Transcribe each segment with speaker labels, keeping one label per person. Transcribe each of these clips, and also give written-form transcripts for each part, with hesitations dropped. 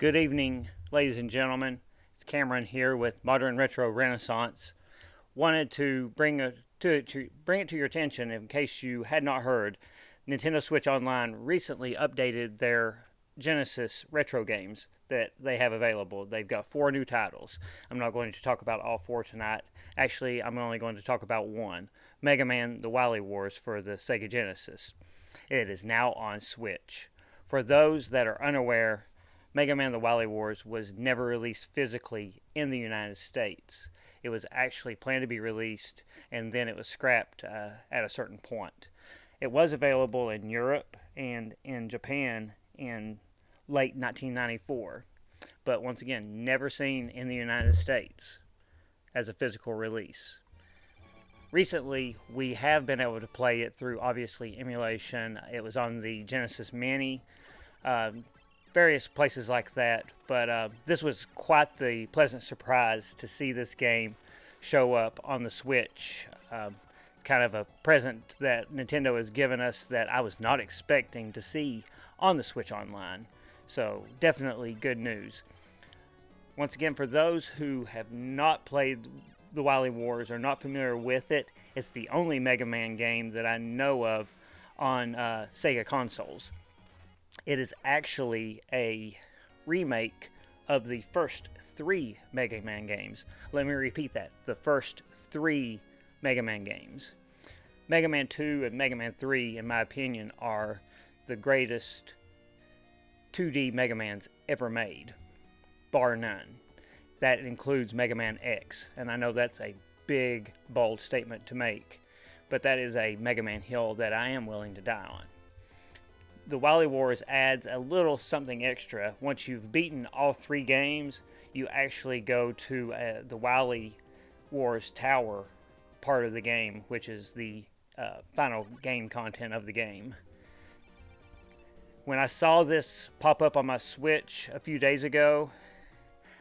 Speaker 1: Good evening, ladies and gentlemen. It's Cameron here with Modern Retro Renaissance. Wanted to bring it to your attention in case you had not heard. Nintendo Switch Online recently updated their Genesis retro games that they have available. They've got 4 new titles. I'm not going to talk about all 4 tonight. Actually, I'm only going to talk about one, Man The Wily Wars for the Sega Genesis. It is now on Switch. For those that are unaware, Man The Wily Wars was never released physically in the United States. It was actually planned to be released, and then it was scrapped at a certain point. It was available in Europe and in Japan in late 1994, but once again, never seen in the United States as a physical release. Recently, we have been able to play it through, obviously, emulation. It was on the Genesis Mini, various places like that, but this was quite the pleasant surprise to see this game show up on the Switch. It's kind of a present that Nintendo has given us that I was not expecting to see on the Switch Online. So definitely good news. Once again, for those who have not played the Wily Wars or not familiar with it, it's the only Mega Man game that I know of on Sega consoles. It is actually a remake of the first 3 Mega Man games. Let me repeat that. The first 3 Mega Man games. Mega Man 2 and Mega Man 3, in my opinion, are the greatest 2D Mega Mans ever made, bar none. That includes Mega Man X, and I know that's a big, bold statement to make, but that is a Mega Man hill that I am willing to die on. The Wily Wars adds a little something extra. Once you've beaten all 3 games, you actually go to the Wily Wars Tower part of the game, which is the final game content of the game. When I saw this pop up on my Switch a few days ago,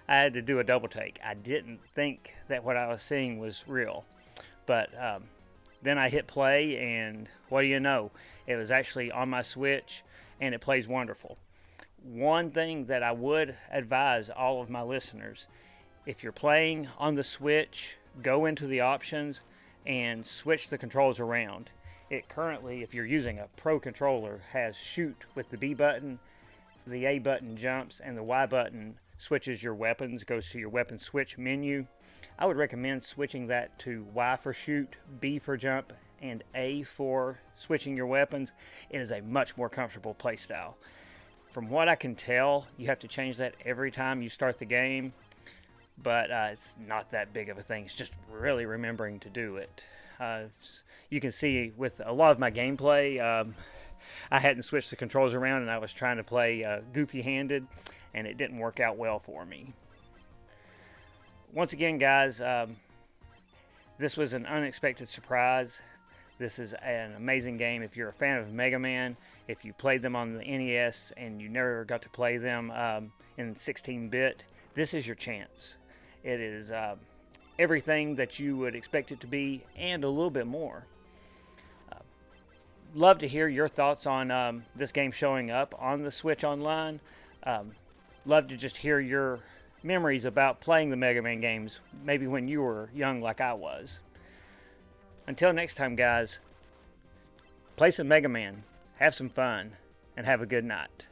Speaker 1: I had to do a double take. I didn't think that what I was seeing was real. But then I hit play, and what do you know? It was actually on my Switch, and it plays wonderful. One thing that I would advise all of my listeners, if you're playing on the Switch, go into the options and switch the controls around. It currently, if you're using a Pro controller, has shoot with the B button, the A button jumps, and the Y button switches your weapons, goes to your weapon switch menu. I would recommend switching that to Y for shoot, B for jump, and A for switching your weapons. It is a much more comfortable playstyle. From what I can tell, you have to change that every time you start the game, but it's not that big of a thing. It's just really remembering to do it. You can see with a lot of my gameplay, I hadn't switched the controls around, and I was trying to play goofy-handed, and it didn't work out well for me. Once again, guys, this was an unexpected surprise. This is an amazing game. If you're a fan of Mega Man, if you played them on the NES and you never got to play them in 16-bit, this is your chance. It is everything that you would expect it to be and a little bit more. Love to hear your thoughts on this game showing up on the Switch Online. Love to just hear your memories about playing the Mega Man games, maybe when you were young like I was. Until next time, guys, play some Mega Man, have some fun, and have a good night.